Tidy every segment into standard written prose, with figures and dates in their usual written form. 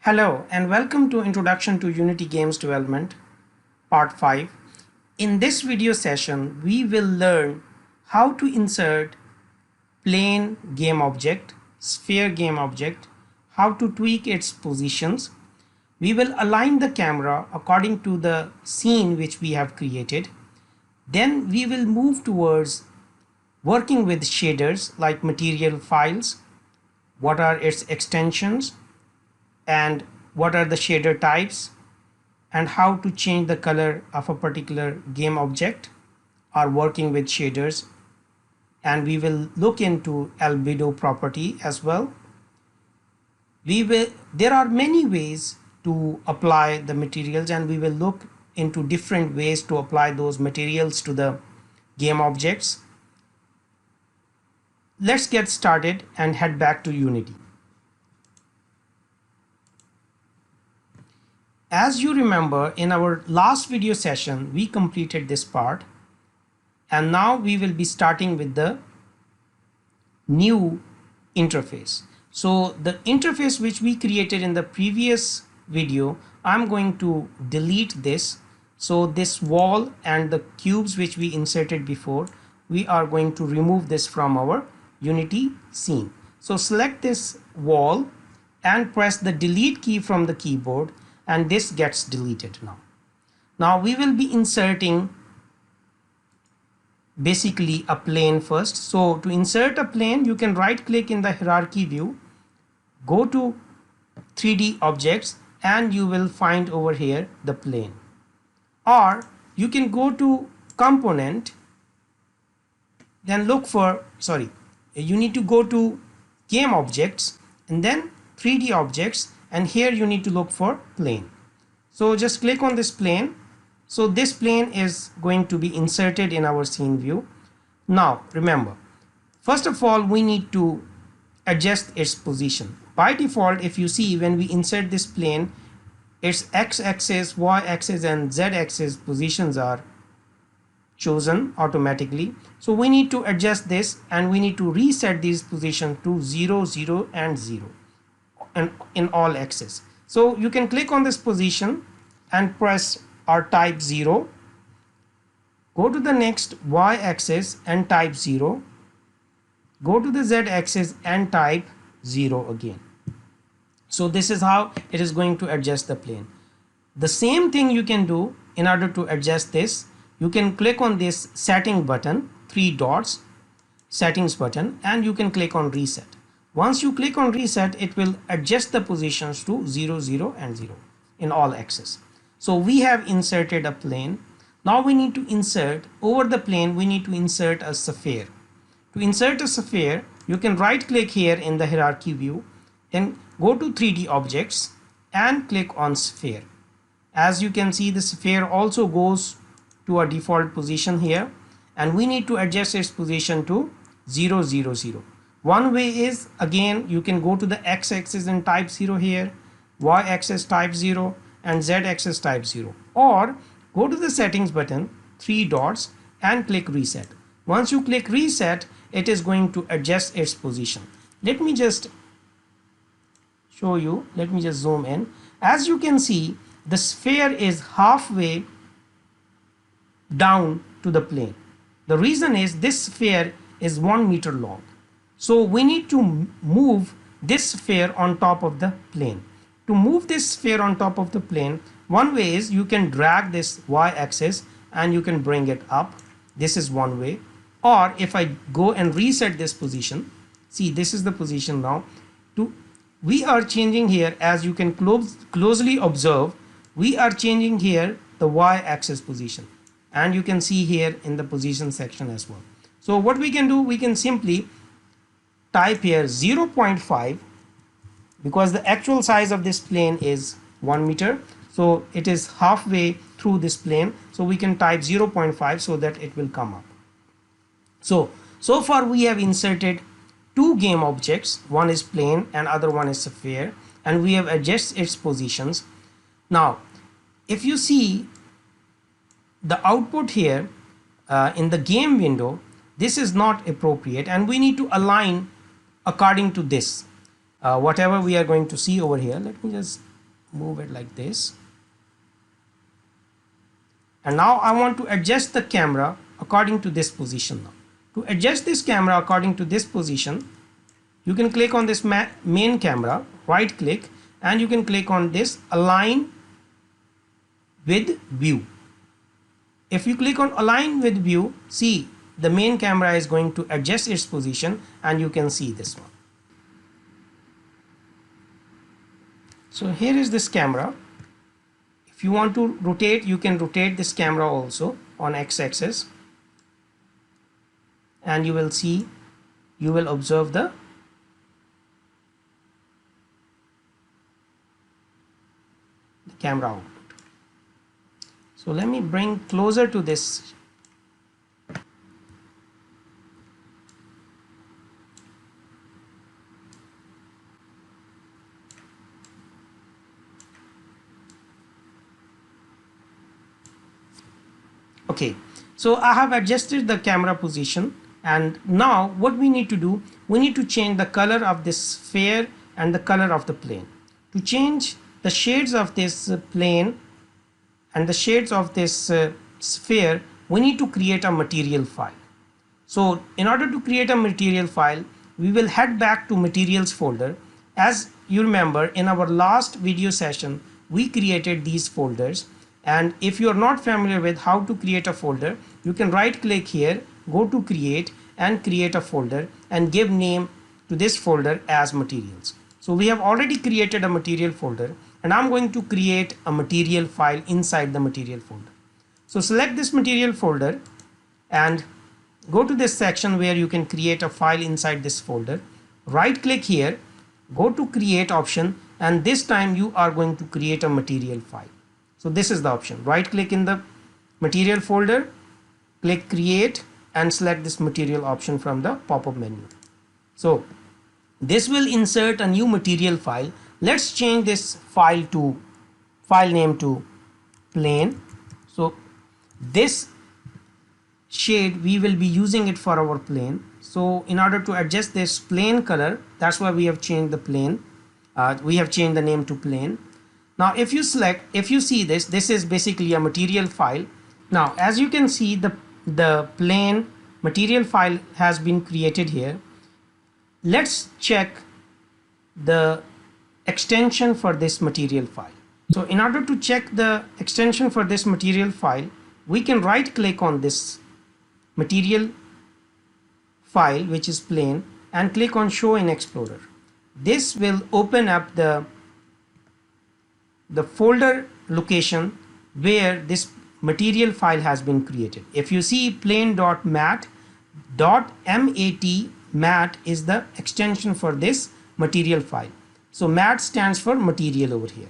Hello and welcome to Introduction to Unity Games Development, Part 5. In this video session, we will learn how to insert plane game object, sphere game object, how to tweak its positions. We will align the camera according to the scene which we have created. Then we will move towards working with shaders like material files, what are its extensions, and what are the shader types, and how to change the color of a particular game object or working with shaders. And we will look into albedo property as well. There are many ways to apply the materials, and we will look into different ways to apply those materials to the game objects. Let's get started and head back to Unity. As you remember, in our last video session, we completed this part, and now we will be starting with the new interface. So the interface which we created in the previous video, I'm going to delete this. So this wall and the cubes which we inserted before, we are going to remove this from our Unity scene. So select this wall and press the delete key from the keyboard, and this gets deleted now. Now we will be inserting basically a plane first. So to insert a plane, you can right click in the hierarchy view, go to 3D objects, and you will find over here the plane. Or you can go to component, then look for, you need to go to game objects and then 3D objects, and here you need to look for plane. So just click on this plane. So this plane is going to be inserted in our scene view. Now remember, first of all, we need to adjust its position. By default, if you see, when we insert this plane, its x-axis, y-axis and z-axis positions are chosen automatically. So we need to adjust this, and we need to reset these positions to 0, 0 and 0 and in all axes. So you can click on this position and press or type 0. Go to the next y-axis and type 0. Go to the z-axis and type 0 again. So this is how it is going to adjust the plane. The same thing you can do in order to adjust this. You can click on this setting button, 3 dots, settings button, and you can click on reset. Once you click on reset, it will adjust the positions to 0, 0 and 0 in all axes. So we have inserted a plane. Now we need to insert, over the plane, we need to insert a sphere. To insert a sphere, you can right click here in the hierarchy view, then go to 3D objects and click on sphere. As you can see, the sphere also goes to a default position here, and we need to adjust its position to 0, 0, 0. One way is, again, you can go to the x-axis and type 0 here, y-axis type 0 and z-axis type 0, or go to the settings button, 3 dots, and click reset. Once you click reset, it is going to adjust its position. Let me just show you, let me just zoom in. As you can see, the sphere is halfway down to the plane. The reason is this sphere is 1 meter long. So we need to move this sphere on top of the plane. To move this sphere on top of the plane, one way is you can drag this y-axis and you can bring it up. This is one way. Or if I go and reset this position, see, this is the position now. We are changing here, as you can closely observe, we are changing here the y-axis position, and you can see here in the position section as well. So what we can do, we can simply type here 0.5, because the actual size of this plane is 1 meter. So it is halfway through this plane. So we can type 0.5 so that it will come up. So far we have inserted 2 game objects. One is plane and other one is sphere, and we have adjusted its positions. Now, if you see the output here in the game window, this is not appropriate, and we need to align according to this. Whatever we are going to see over here, let me just move it like this. And now I want to adjust the camera according to this position. Now to adjust this camera according to this position, you can click on this main camera, right click, and you can click on this align with view. If you click on align with view, see the main camera is going to adjust its position, and you can see this one. So here is this camera. If you want to rotate, you can rotate this camera also on x-axis, and you will see, you will observe the camera output. So let me bring closer to this. Okay, so I have adjusted the camera position, and now what we need to do, we need to change the color of this sphere and the color of the plane. To change the shades of this plane and the shades of this sphere, we need to create a material file. So in order to create a material file, we will head back to materials folder. As you remember, in our last video session, we created these folders. And if you are not familiar with how to create a folder, you can right click here, go to create, and create a folder and give name to this folder as materials. So we have already created a material folder, and I'm going to create a material file inside the material folder. So select this material folder and go to this section where you can create a file inside this folder. Right click here, go to create option, and this time you are going to create a material file. So this is the option. Right click in the material folder, click create, and select this material option from the pop-up menu. So this will insert a new material file. Let's change this file name to plane. So this shade, we will be using it for our plane. So in order to adjust this plane color, that's why we have changed the plane. We have changed the name to plane. Now if you see this is basically a material file. Now as you can see, the plane material file has been created here. Let's check the extension for this material file. So in order to check the extension for this material file, we can right click on this material file, which is plane, and click on show in Explorer. This will open up the folder location where this material file has been created. If you see plane.mat, .mat is the extension for this material file. So mat stands for material over here.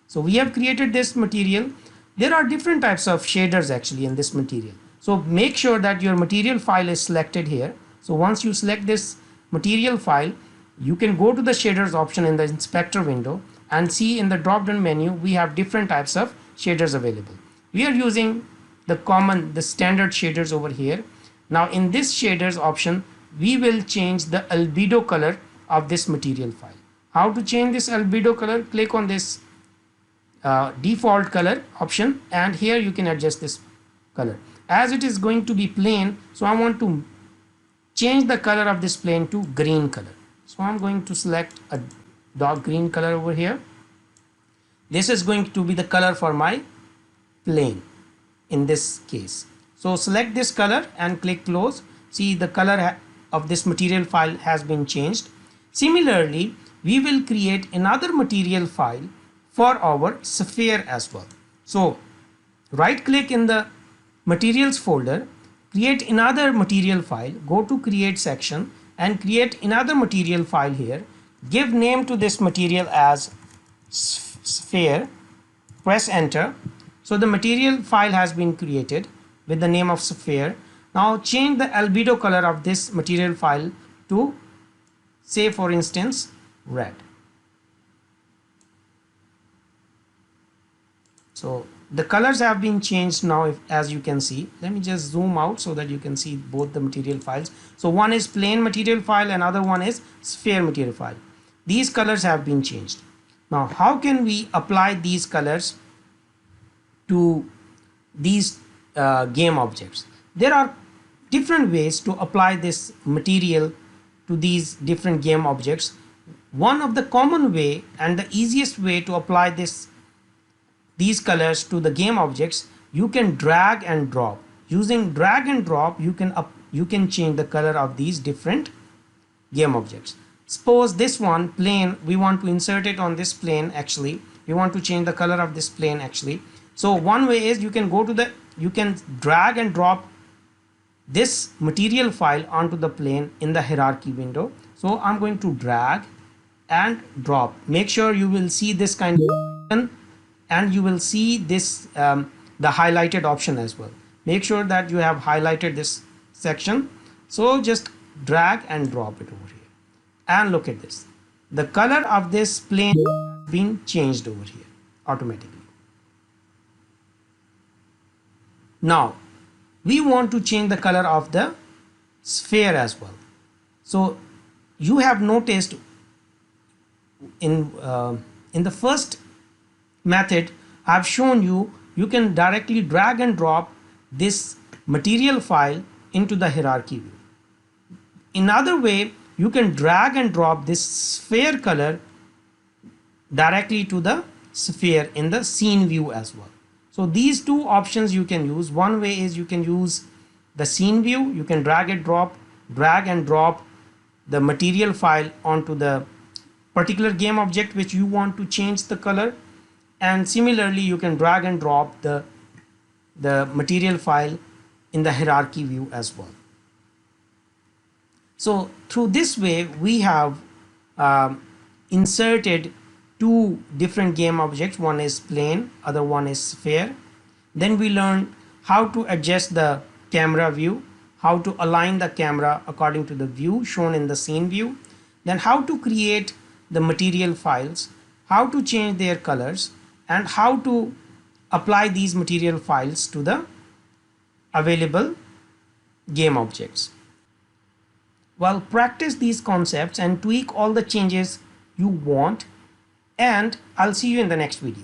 So we have created this material. There are different types of shaders actually in this material. So make sure that your material file is selected here. So once you select this material file, you can go to the shaders option in the inspector window and see in the drop down menu we have different types of shaders available. We are using the standard shaders over here. Now in this shaders option, we will change the albedo color of this material file. How to change this albedo color? Click on this default color option, and here you can adjust this color. As it is going to be plain, so I want to change the color of this plane to green color. So I'm going to select a dark green color over here. This is going to be the color for my plane in this case. So select this color and click close. See, the color of this material file has been changed. Similarly, we will create another material file for our sphere as well. So right click in the materials folder, create another material file, go to create section and create another material file here. Give name to this material as sphere, press enter. So the material file has been created with the name of sphere. Now change the albedo color of this material file to, say for instance, red. So the colors have been changed now, as you can see. Let me just zoom out so that you can see both the material files. So one is plain material file, another one is sphere material file. These colors have been changed. Now how can we apply these colors to these game objects? There are different ways to apply this material to these different game objects. One of the common way and the easiest way to apply these colors to the game objects, you can drag and drop. Using drag and drop, you can change the color of these different game objects. Suppose this one plane, we want to insert it on this plane. Actually we want to change the color of this plane actually. So one way is you can drag and drop this material file onto the plane in the hierarchy window. So I'm going to drag and drop. Make sure you will see this kind of icon, and you will see this the highlighted option as well. Make sure that you have highlighted this section. So just drag and drop it over here, and look at this. The color of this plane has been changed over here automatically. Now we want to change the color of the sphere as well. So you have noticed in the first method I've shown you can directly drag and drop this material file into the hierarchy view. In other way, you can drag and drop this sphere color directly to the sphere in the scene view as well. So these two options you can use. One way is you can use the scene view. You can drag and drop the material file onto the particular game object which you want to change the color, and similarly you can drag and drop the material file in the hierarchy view as well. So through this way we have inserted two different game objects. One is plane, other one is sphere. Then we learned how to adjust the camera view, how to align the camera according to the view shown in the scene view, then how to create the material files, how to change their colors, and how to apply these material files to the available game objects. Well, practice these concepts and tweak all the changes you want, and I'll see you in the next video.